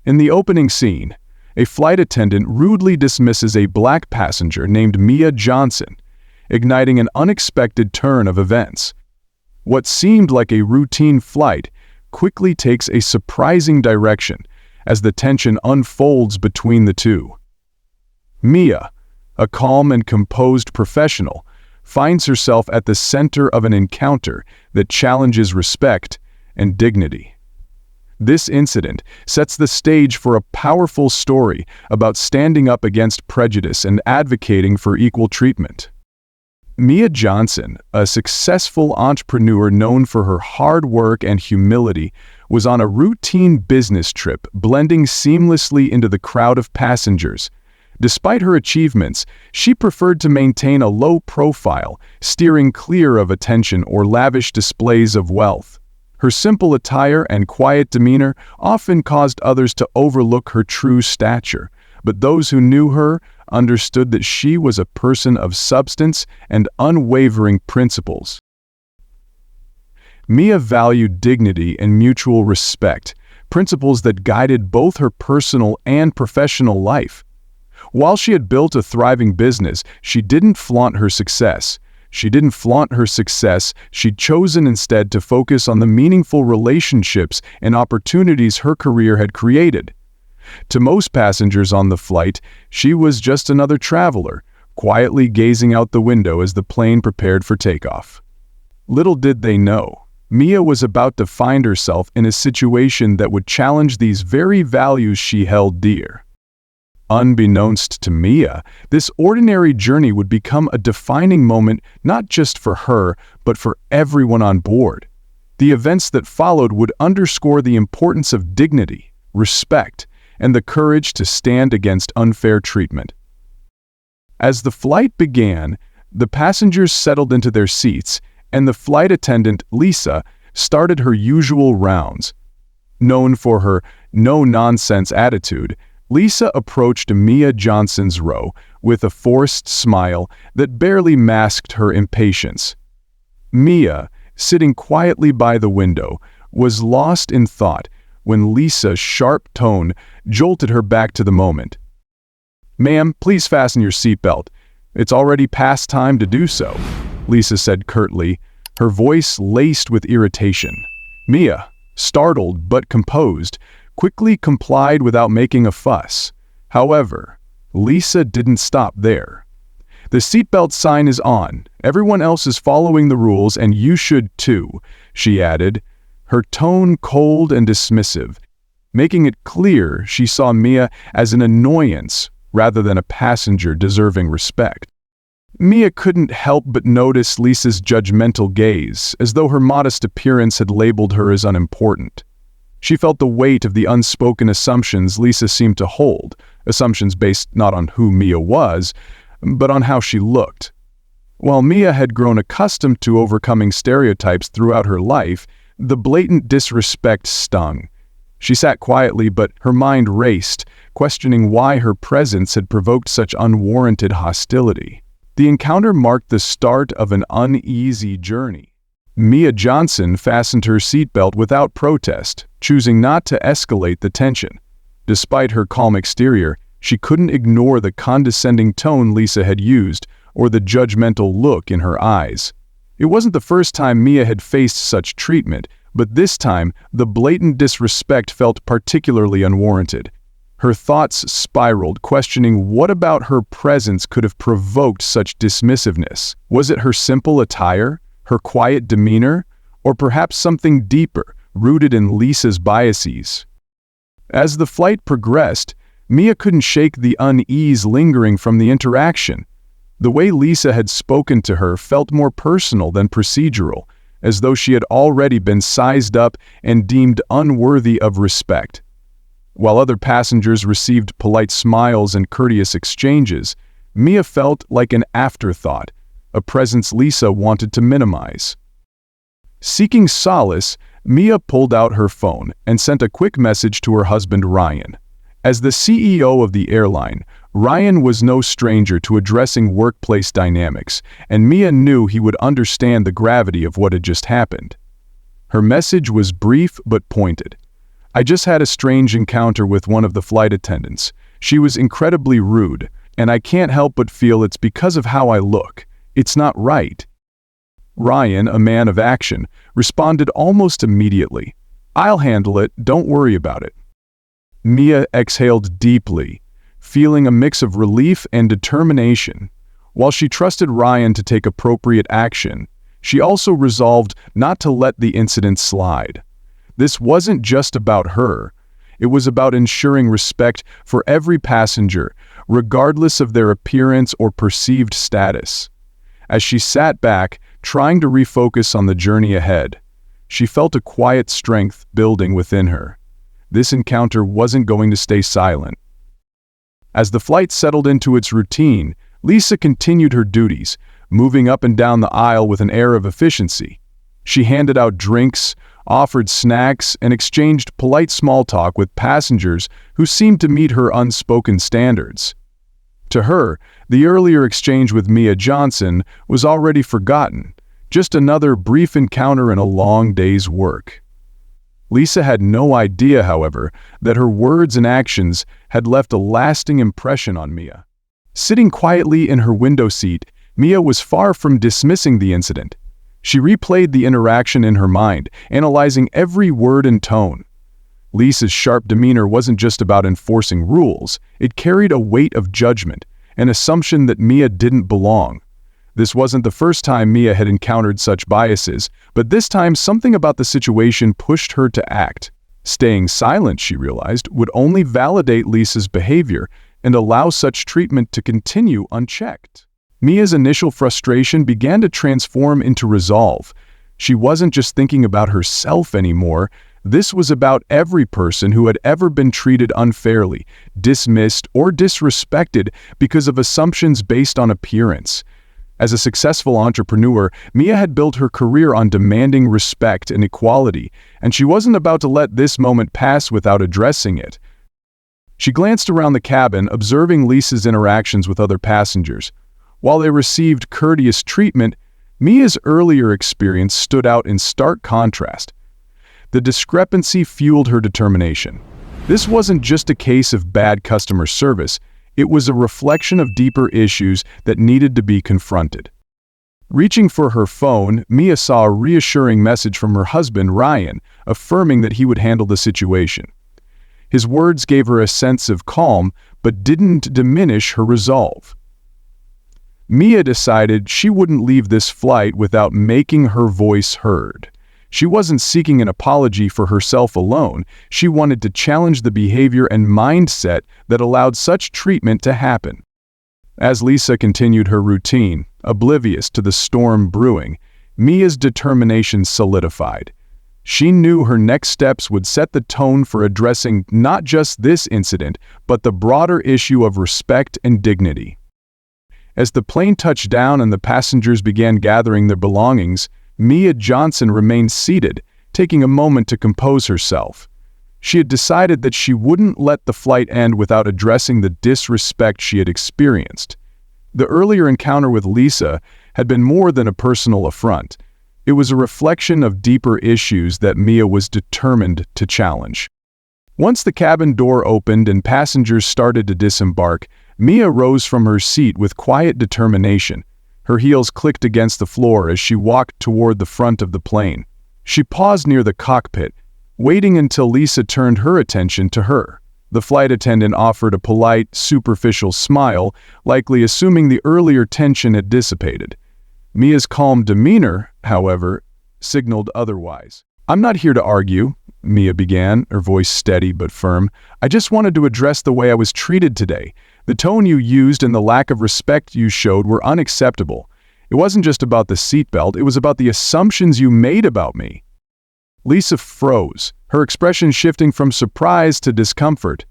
In the opening scene, a flight attendant rudely dismisses a black passenger named Mia Johnson, igniting an unexpected turn of events. What seemed like a routine flight quickly takes a surprising direction as the tension unfolds between the two. Mia, a calm and composed professional, finds herself at the center of an encounter that challenges respect and dignity. This incident sets the stage for a powerful story about standing up against prejudice and advocating for equal treatment. Mia Johnson, a successful entrepreneur known for her hard work and humility, was on a routine business trip, blending seamlessly into the crowd of passengers. Despite her achievements, she preferred to maintain a low profile, steering clear of attention or lavish displays of wealth. Her simple attire and quiet demeanor often caused others to overlook her true stature, but those who knew her understood that she was a person of substance and unwavering principles. Mia valued dignity and mutual respect, principles that guided both her personal and professional life. While she had built a thriving business, she didn't flaunt her success. She'd chosen instead to focus on the meaningful relationships and opportunities her career had created. To most passengers on the flight, she was just another traveler, quietly gazing out the window as the plane prepared for takeoff. Little did they know, Mia was about to find herself in a situation that would challenge these very values she held dear. Unbeknownst to Mia, this ordinary journey would become a defining moment not just for her, but for everyone on board. The events that followed would underscore the importance of dignity, respect, and the courage to stand against unfair treatment. As the flight began, the passengers settled into their seats, and the flight attendant, Lisa, started her usual rounds. Known for her no-nonsense attitude, Lisa approached Mia Johnson's row with a forced smile that barely masked her impatience. Mia, sitting quietly by the window, was lost in thought when Lisa's sharp tone jolted her back to the moment. "Ma'am, please fasten your seatbelt. It's already past time to do so," Lisa said curtly, her voice laced with irritation. Mia, startled but composed, quickly complied without making a fuss. However, Lisa didn't stop there. "The seatbelt sign is on. Everyone else is following the rules, and you should too," she added, her tone cold and dismissive, making it clear she saw Mia as an annoyance rather than a passenger deserving respect. Mia couldn't help but notice Lisa's judgmental gaze, as though her modest appearance had labeled her as unimportant. She felt the weight of the unspoken assumptions Lisa seemed to hold, assumptions based not on who Mia was, but on how she looked. While Mia had grown accustomed to overcoming stereotypes throughout her life, the blatant disrespect stung. She sat quietly, but her mind raced, questioning why her presence had provoked such unwarranted hostility. The encounter marked the start of an uneasy journey. Mia Johnson fastened her seatbelt without protest, choosing not to escalate the tension. Despite her calm exterior, she couldn't ignore the condescending tone Lisa had used or the judgmental look in her eyes. It wasn't the first time Mia had faced such treatment, but this time the blatant disrespect felt particularly unwarranted. Her thoughts spiraled, questioning what about her presence could have provoked such dismissiveness. Was it her simple attire, her quiet demeanor, or perhaps something deeper, rooted in Lisa's biases? As the flight progressed, Mia couldn't shake the unease lingering from the interaction. The way Lisa had spoken to her felt more personal than procedural, as though she had already been sized up and deemed unworthy of respect. While other passengers received polite smiles and courteous exchanges, Mia felt like an afterthought, a presence Lisa wanted to minimize. Seeking solace, Mia pulled out her phone and sent a quick message to her husband Ryan. As the CEO of the airline, Ryan was no stranger to addressing workplace dynamics, and Mia knew he would understand the gravity of what had just happened. Her message was brief but pointed. "I just had a strange encounter with one of the flight attendants. She was incredibly rude, and I can't help but feel it's because of how I look. It's not right." Ryan, a man of action, responded almost immediately. "I'll handle it, don't worry about it." Mia exhaled deeply, feeling a mix of relief and determination. While she trusted Ryan to take appropriate action, she also resolved not to let the incident slide. This wasn't just about her. It was about ensuring respect for every passenger, regardless of their appearance or perceived status. As she sat back, trying to refocus on the journey ahead, she felt a quiet strength building within her. This encounter wasn't going to stay silent. As the flight settled into its routine, Lisa continued her duties, moving up and down the aisle with an air of efficiency. She handed out drinks, offered snacks, and exchanged polite small talk with passengers who seemed to meet her unspoken standards. To her, the earlier exchange with Mia Johnson was already forgotten, just another brief encounter in a long day's work. Lisa had no idea, however, that her words and actions had left a lasting impression on Mia. Sitting quietly in her window seat, Mia was far from dismissing the incident. She replayed the interaction in her mind, analyzing every word and tone. Lisa's sharp demeanor wasn't just about enforcing rules, it carried a weight of judgment, an assumption that Mia didn't belong. This wasn't the first time Mia had encountered such biases, but this time something about the situation pushed her to act. Staying silent, she realized, would only validate Lisa's behavior and allow such treatment to continue unchecked. Mia's initial frustration began to transform into resolve. She wasn't just thinking about herself anymore. This was about every person who had ever been treated unfairly, dismissed, or disrespected because of assumptions based on appearance. As a successful entrepreneur, Mia had built her career on demanding respect and equality, and she wasn't about to let this moment pass without addressing it. She glanced around the cabin, observing Lisa's interactions with other passengers. While they received courteous treatment, Mia's earlier experience stood out in stark contrast. The discrepancy fueled her determination. This wasn't just a case of bad customer service, it was a reflection of deeper issues that needed to be confronted. Reaching for her phone, Mia saw a reassuring message from her husband, Ryan, affirming that he would handle the situation. His words gave her a sense of calm, but didn't diminish her resolve. Mia decided she wouldn't leave this flight without making her voice heard. She wasn't seeking an apology for herself alone. She wanted to challenge the behavior and mindset that allowed such treatment to happen. As Lisa continued her routine, oblivious to the storm brewing, Mia's determination solidified. She knew her next steps would set the tone for addressing not just this incident, but the broader issue of respect and dignity. As the plane touched down and the passengers began gathering their belongings, Mia Johnson remained seated, taking a moment to compose herself. She had decided that she wouldn't let the flight end without addressing the disrespect she had experienced. The earlier encounter with Lisa had been more than a personal affront. It was a reflection of deeper issues that Mia was determined to challenge. Once the cabin door opened and passengers started to disembark, Mia rose from her seat with quiet determination. Her heels clicked against the floor as she walked toward the front of the plane. She paused near the cockpit, waiting until Lisa turned her attention to her. The flight attendant offered a polite, superficial smile, likely assuming the earlier tension had dissipated. Mia's calm demeanor, however, signaled otherwise. "I'm not here to argue," Mia began, her voice steady but firm. "I just wanted to address the way I was treated today. The tone you used and the lack of respect you showed were unacceptable. It wasn't just about the seatbelt, it was about the assumptions you made about me." Lisa froze, her expression shifting from surprise to discomfort.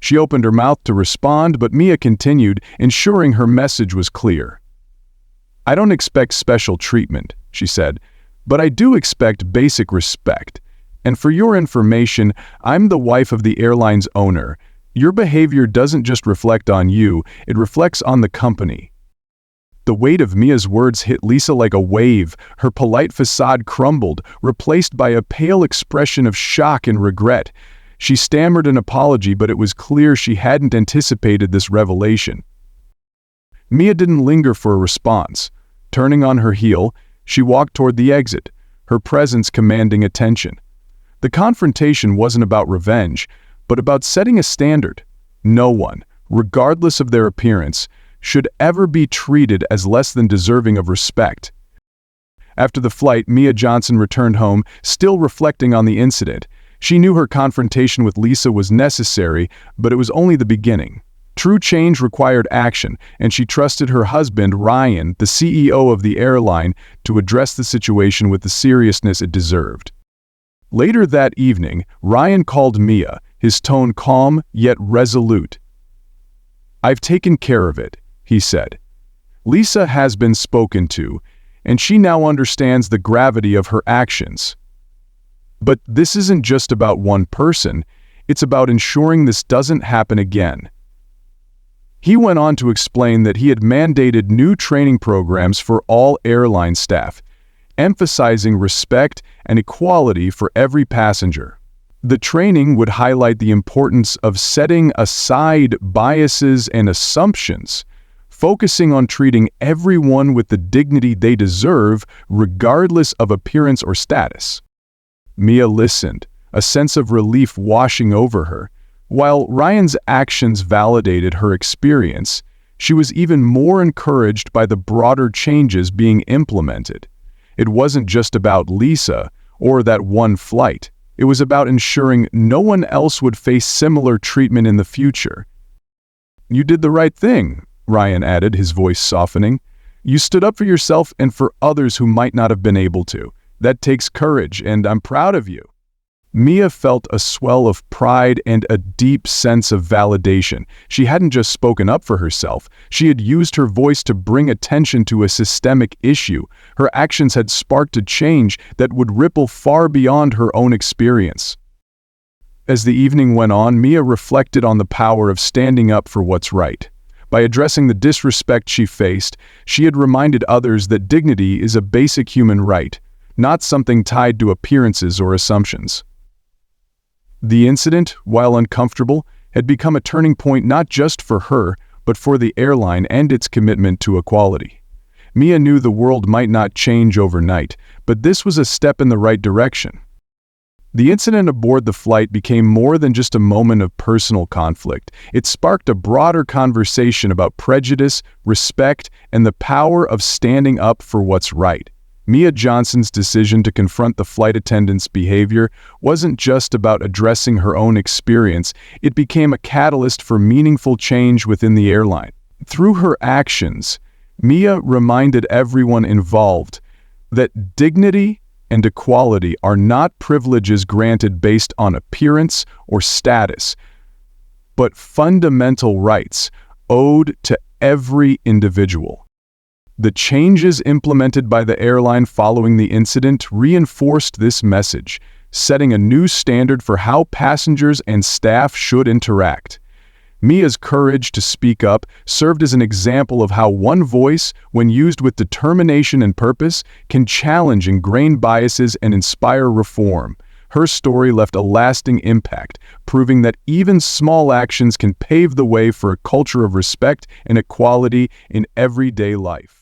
She opened her mouth to respond, but Mia continued, ensuring her message was clear. "I don't expect special treatment," she said, "but I do expect basic respect. And for your information, I'm the wife of the airline's owner. Your behavior doesn't just reflect on you, it reflects on the company." The weight of Mia's words hit Lisa like a wave. Her polite facade crumbled, replaced by a pale expression of shock and regret. She stammered an apology, but it was clear she hadn't anticipated this revelation. Mia didn't linger for a response. Turning on her heel, she walked toward the exit, her presence commanding attention. The confrontation wasn't about revenge, but about setting a standard. No one, regardless of their appearance, should ever be treated as less than deserving of respect. After the flight, Mia Johnson returned home, still reflecting on the incident. She knew her confrontation with Lisa was necessary, but it was only the beginning. True change required action, and she trusted her husband, Ryan, the CEO of the airline, to address the situation with the seriousness it deserved. Later that evening, Ryan called Mia, his tone calm yet resolute. "I've taken care of it," he said. "Lisa has been spoken to, and she now understands the gravity of her actions. But this isn't just about one person, it's about ensuring this doesn't happen again." He went on to explain that he had mandated new training programs for all airline staff, emphasizing respect and equality for every passenger. The training would highlight the importance of setting aside biases and assumptions, focusing on treating everyone with the dignity they deserve, regardless of appearance or status. Mia listened, a sense of relief washing over her. While Ryan's actions validated her experience, she was even more encouraged by the broader changes being implemented. It wasn't just about Lisa or that one flight. It was about ensuring no one else would face similar treatment in the future. "You did the right thing," Ryan added, his voice softening. "You stood up for yourself and for others who might not have been able to. That takes courage, and I'm proud of you." Mia felt a swell of pride and a deep sense of validation. She hadn't just spoken up for herself. She had used her voice to bring attention to a systemic issue. Her actions had sparked a change that would ripple far beyond her own experience. As the evening went on, Mia reflected on the power of standing up for what's right. By addressing the disrespect she faced, she had reminded others that dignity is a basic human right, not something tied to appearances or assumptions. The incident, while uncomfortable, had become a turning point not just for her, but for the airline and its commitment to equality. Mia knew the world might not change overnight, but this was a step in the right direction. The incident aboard the flight became more than just a moment of personal conflict. It sparked a broader conversation about prejudice, respect, and the power of standing up for what's right. Mia Johnson's decision to confront the flight attendant's behavior wasn't just about addressing her own experience, it became a catalyst for meaningful change within the airline. Through her actions, Mia reminded everyone involved that dignity and equality are not privileges granted based on appearance or status, but fundamental rights owed to every individual. The changes implemented by the airline following the incident reinforced this message, setting a new standard for how passengers and staff should interact. Mia's courage to speak up served as an example of how one voice, when used with determination and purpose, can challenge ingrained biases and inspire reform. Her story left a lasting impact, proving that even small actions can pave the way for a culture of respect and equality in everyday life.